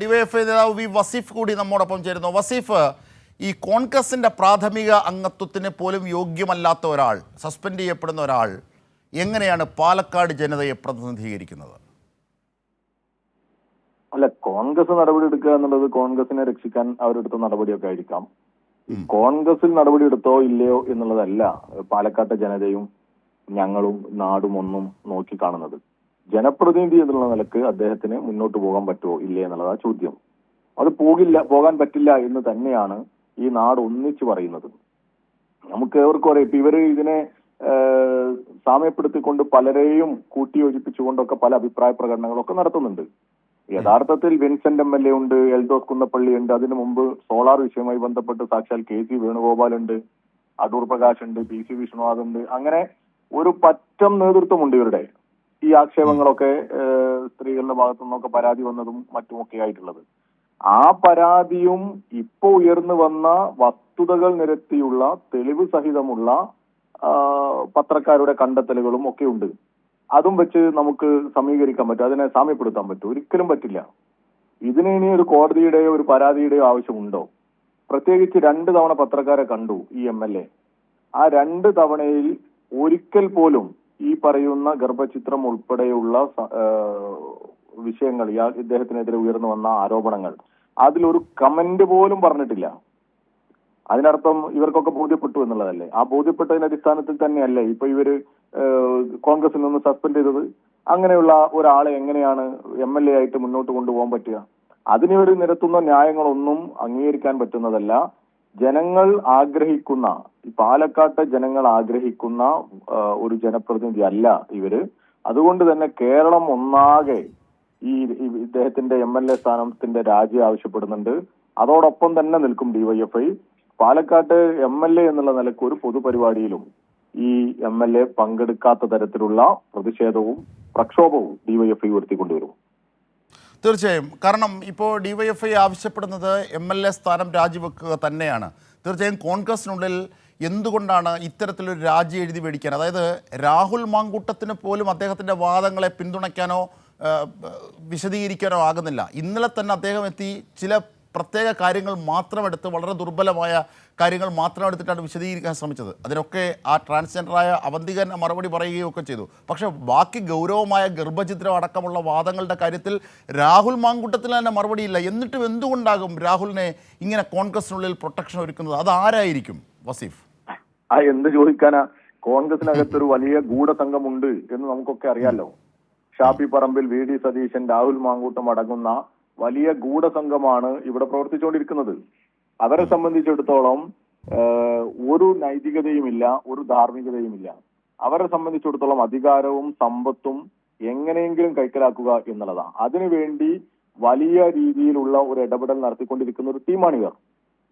DYFI നേതാവ് V Wasif കൂടി നമ്മോടൊപ്പം ചേരുന്നു. വസീഫ്, ഈ കോൺഗ്രസിൻ്റെ പ്രാഥമിക അംഗത്വത്തിന് പോലും യോഗ്യമല്ലാത്ത ഒരാൾ, സസ്പെൻഡ് ചെയ്യപ്പെടുന്ന ഒരാൾ എങ്ങനെയാണ് പാലക്കാട് ജനതയെ പ്രതിനിധീകരിക്കുന്നത്? അല്ല, കോൺഗ്രസ് നടപടി എടുക്കുക എന്നുള്ളത് കോൺഗ്രസിനെ രക്ഷിക്കാൻ അവരെടുത്ത നടപടിയൊക്കെ ആയിരിക്കാം. കോൺഗ്രസിൽ നടപടി എടുത്തോ ഇല്ലയോ എന്നുള്ളതല്ല പാലക്കാട്ടെ ജനതയും ഞങ്ങളും നാടും ഒന്നും നോക്കി കാണുന്നത്. ജനപ്രതിനിധി എന്നുള്ള നിലക്ക് അദ്ദേഹത്തിന് മുന്നോട്ട് പോകാൻ പറ്റുമോ ഇല്ലേ എന്നുള്ളതാ ചോദ്യം. അത് പോകാൻ പറ്റില്ല എന്ന് തന്നെയാണ് ഈ നാട് ഒന്നിച്ചു പറയുന്നത്. നമുക്ക് ഏവർക്കും അറിയാം, ഇപ്പൊ ഇവര് ഇതിനെ സാമ്യപ്പെടുത്തിക്കൊണ്ട് പലരെയും കൂട്ടിയോജിപ്പിച്ചുകൊണ്ടൊക്കെ പല അഭിപ്രായ പ്രകടനങ്ങളൊക്കെ നടത്തുന്നുണ്ട്. യഥാർത്ഥത്തിൽ വിൻസെന്റ് MLA ഉണ്ട്, എൽദോസ് കുന്നപ്പള്ളി ഉണ്ട്, അതിനു മുമ്പ് സോളാർ വിഷയവുമായി ബന്ധപ്പെട്ട് സാക്ഷാൽ KC വേണുഗോപാൽ ഉണ്ട്, അടൂർ പ്രകാശ് ഉണ്ട്, PC വിഷ്ണുനാഥ് ഉണ്ട്. അങ്ങനെ ഒരു പറ്റം നേതൃത്വമുണ്ട് ഇവരുടെ. ഈ ആക്ഷേപങ്ങളൊക്കെ സ്ത്രീകളുടെ ഭാഗത്തു നിന്നൊക്കെ പരാതി വന്നതും മറ്റുമൊക്കെ ആയിട്ടുള്ളത്. ആ പരാതിയും ഇപ്പൊ ഉയർന്നു വന്ന വസ്തുതകൾ നിരത്തിയുള്ള തെളിവ് സഹിതമുള്ള പത്രക്കാരുടെ കണ്ടെത്തലുകളും ഒക്കെ ഉണ്ട്. അതും വെച്ച് നമുക്ക് സമീകരിക്കാൻ പറ്റും, അതിനെ സാമ്യപ്പെടുത്താൻ പറ്റും? ഒരിക്കലും പറ്റില്ല. ഇതിന് ഇനി ഒരു കോടതിയുടെയോ ഒരു പരാതിയുടെയോ ആവശ്യമുണ്ടോ? പ്രത്യേകിച്ച് 2 തവണ പത്രക്കാരെ കണ്ടു ഈ MLA. ആ 2 തവണയിൽ ഒരിക്കൽ പോലും ഈ പറയുന്ന ഗർഭചിത്രം ഉൾപ്പെടെയുള്ള വിഷയങ്ങൾ, ഇദ്ദേഹത്തിനെതിരെ ഉയർന്നു വന്ന ആരോപണങ്ങൾ, അതിലൊരു കമന്റ് പോലും പറഞ്ഞിട്ടില്ല. അതിനർത്ഥം ഇവർക്കൊക്കെ ബോധ്യപ്പെട്ടു എന്നുള്ളതല്ലേ? ആ ബോധ്യപ്പെട്ടതിന്റെ അടിസ്ഥാനത്തിൽ തന്നെയല്ലേ ഇപ്പൊ ഇവര് കോൺഗ്രസിൽ നിന്ന് സസ്പെൻഡ് ചെയ്തത്? അങ്ങനെയുള്ള ഒരാളെ എങ്ങനെയാണ് MLA ആയിട്ട് മുന്നോട്ട് കൊണ്ടുപോകാൻ പറ്റുക? അതിനിവർ നിരത്തുന്ന ന്യായങ്ങളൊന്നും അംഗീകരിക്കാൻ പറ്റുന്നതല്ല. ജനങ്ങൾ ആഗ്രഹിക്കുന്ന, ഈ പാലക്കാട്ടെ ജനങ്ങൾ ആഗ്രഹിക്കുന്ന ഒരു ജനപ്രതിനിധി അല്ല ഇവര്. അതുകൊണ്ട് തന്നെ കേരളം ഒന്നാകെ ഈ ഇദ്ദേഹത്തിന്റെ MLA സ്ഥാനത്തിന്റെ രാജി ആവശ്യപ്പെടുന്നുണ്ട്. അതോടൊപ്പം തന്നെ നിൽക്കും DYFI. പാലക്കാട്ട് MLA എന്നുള്ള നിലയ്ക്ക് ഒരു പൊതുപരിപാടിയിലും ഈ MLA പങ്കെടുക്കാത്ത തരത്തിലുള്ള പ്രതിഷേധവും പ്രക്ഷോഭവും DYFI ഉയർത്തിക്കൊണ്ടുവരും. തീർച്ചയായും. കാരണം ഇപ്പോൾ DYFI ആവശ്യപ്പെടുന്നത് MLA സ്ഥാനം രാജിവെക്കുക തന്നെയാണ്. തീർച്ചയായും കോൺഗ്രസിനുള്ളിൽ എന്തുകൊണ്ടാണ് ഇത്തരത്തിലൊരു രാജി എഴുതി മേടിക്കാൻ, അതായത് രാഹുൽ മാങ്കൂട്ടത്തിന് പോലും അദ്ദേഹത്തിൻ്റെ വാദങ്ങളെ പിന്തുണയ്ക്കാനോ വിശദീകരിക്കാനോ ആകുന്നില്ല. ഇന്നലെ തന്നെ അദ്ദേഹം എത്തി ചില പ്രത്യേക കാര്യങ്ങൾ മാത്രമെടുത്ത്, വളരെ ദുർബലമായ കാര്യങ്ങൾ മാത്രം എടുത്തിട്ടാണ് വിശദീകരിക്കാൻ ശ്രമിച്ചത്. അതിനൊക്കെ ആ ട്രാൻസ്ജെൻഡറായ അവന്തികൻ മറുപടി പറയുകയും ഒക്കെ ചെയ്തു. പക്ഷേ ബാക്കി ഗൗരവമായ ഗർഭചിത്രം അടക്കമുള്ള വാദങ്ങളുടെ കാര്യത്തിൽ രാഹുൽ മാങ്കൂട്ടത്തിന് തന്നെ മറുപടിയില്ല. എന്നിട്ടും എന്തുകൊണ്ടാകും രാഹുലിനെ ഇങ്ങനെ കോൺഗ്രസിനുള്ളിൽ പ്രൊട്ടക്ഷൻ ഒരുക്കുന്നത്? അതാരായിരിക്കും വസീഫ്? എന്ത് ചോദിക്കാനാ? കോൺഗ്രസിനകത്തൊരു വലിയ ഗൂഢസംഘമുണ്ട് എന്ന് നമുക്കൊക്കെ അറിയാലോ. ഷാഫി പറമ്പിൽ, VD സതീശൻ, രാഹുൽ മാങ്കൂട്ടം അടങ്ങുന്ന വലിയ ഗൂഢസംഘമാണ് ഇവിടെ പ്രവർത്തിച്ചുകൊണ്ടിരിക്കുന്നത്. അവരെ സംബന്ധിച്ചിടത്തോളം ഒരു നൈതികതയുമില്ല, ഒരു ധാർമ്മികതയുമില്ല. അവരെ സംബന്ധിച്ചിടത്തോളം അധികാരവും സമ്പത്തും എങ്ങനെയെങ്കിലും കൈക്കലാക്കുക എന്നുള്ളതാണ്. അതിനുവേണ്ടി വലിയ രീതിയിലുള്ള ഒരു ഇടപെടൽ നടത്തിക്കൊണ്ടിരിക്കുന്ന ഒരു ടീമാണ് ഇവർ.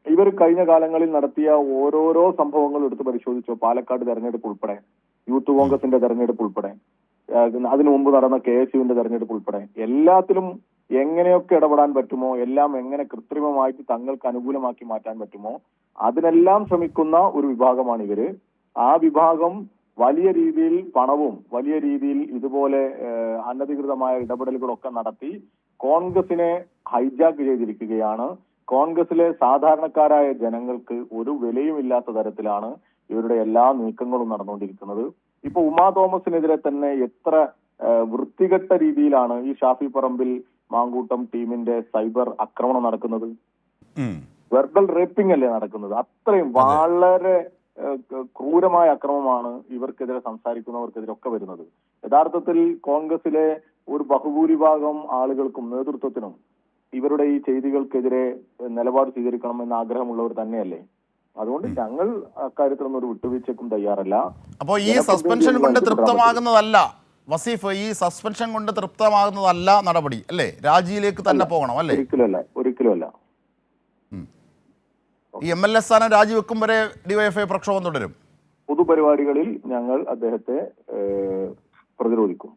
ഇവർ കഴിഞ്ഞ കാലങ്ങളിൽ നടത്തിയ ഓരോരോ സംഭവങ്ങൾ എടുത്ത് പരിശോധിച്ചോ, പാലക്കാട് തെരഞ്ഞെടുപ്പ് ഉൾപ്പെടെ, യൂത്ത് കോൺഗ്രസിന്റെ തെരഞ്ഞെടുപ്പ് ഉൾപ്പെടെ, അതിനു മുമ്പ് നടന്ന KSUവിന്റെ തെരഞ്ഞെടുപ്പ് ഉൾപ്പെടെ, എല്ലാത്തിലും എങ്ങനെയൊക്കെ ഇടപെടാൻ പറ്റുമോ, എല്ലാം എങ്ങനെ കൃത്രിമമായിട്ട് തങ്ങൾക്ക് അനുകൂലമാക്കി മാറ്റാൻ പറ്റുമോ, അതിനെല്ലാം ശ്രമിക്കുന്ന ഒരു വിഭാഗമാണ് ഇവര്. ആ വിഭാഗം വലിയ രീതിയിൽ പണവും വലിയ രീതിയിൽ ഇതുപോലെ അനധികൃതമായ ഇടപെടലുകളൊക്കെ നടത്തി കോൺഗ്രസിനെ ഹൈജാക്ക് ചെയ്തിരിക്കുകയാണ്. കോൺഗ്രസിലെ സാധാരണക്കാരായ ജനങ്ങൾക്ക് ഒരു വിലയുമില്ലാത്ത തരത്തിലാണ് ഇവരുടെ എല്ലാ നീക്കങ്ങളും നടന്നുകൊണ്ടിരിക്കുന്നത്. ഇപ്പൊ ഉമാ തോമസിനെതിരെ തന്നെ എത്ര വൃത്തികെട്ട രീതിയിലാണ് ഈ ഷാഫി പറമ്പിൽ മാങ്കൂട്ടം ടീമിന്റെ സൈബർ ആക്രമണം നടക്കുന്നത്. വെർബൽ റേപ്പിംഗ് അല്ലേ നടക്കുന്നത്? അത്രയും വളരെ ക്രൂരമായ അക്രമമാണ് ഇവർക്കെതിരെ സംസാരിക്കുന്നവർക്കെതിരെ ഒക്കെ വരുന്നത്. യഥാർത്ഥത്തിൽ കോൺഗ്രസിലെ ഒരു ബഹുഭൂരിഭാഗം ആളുകൾക്കും നേതൃത്വത്തിനും ഇവരുടെ ഈ ചെയ്തികൾക്കെതിരെ നിലപാട് സ്വീകരിക്കണമെന്ന് ആഗ്രഹമുള്ളവർ തന്നെയല്ലേ. അതുകൊണ്ട് ഞങ്ങൾ അക്കാര്യത്തിലൊന്നും ഒരു വിട്ടുവീഴ്ചയ്ക്കും തയ്യാറല്ല. അപ്പോൾ ഈ സസ്പെൻഷൻ കൊണ്ട് തൃപ്തമാകുന്നതല്ല വസീഫ്, ഈ സസ്പെൻഷൻ കൊണ്ട് തൃപ്തമാകുന്നതല്ല നടപടി അല്ലേ? രാജിയിലേക്ക് തന്നെ പോകണം അല്ലേ? ഒരിക്കലുമല്ല. ഈ MLA സ്ഥാനം രാജിവെക്കും വരെ DYFI പ്രക്ഷോഭം തുടരും. പൊതുപരിപാടികളിൽ ഞങ്ങൾ അദ്ദേഹത്തെ പ്രതിരോധിക്കും.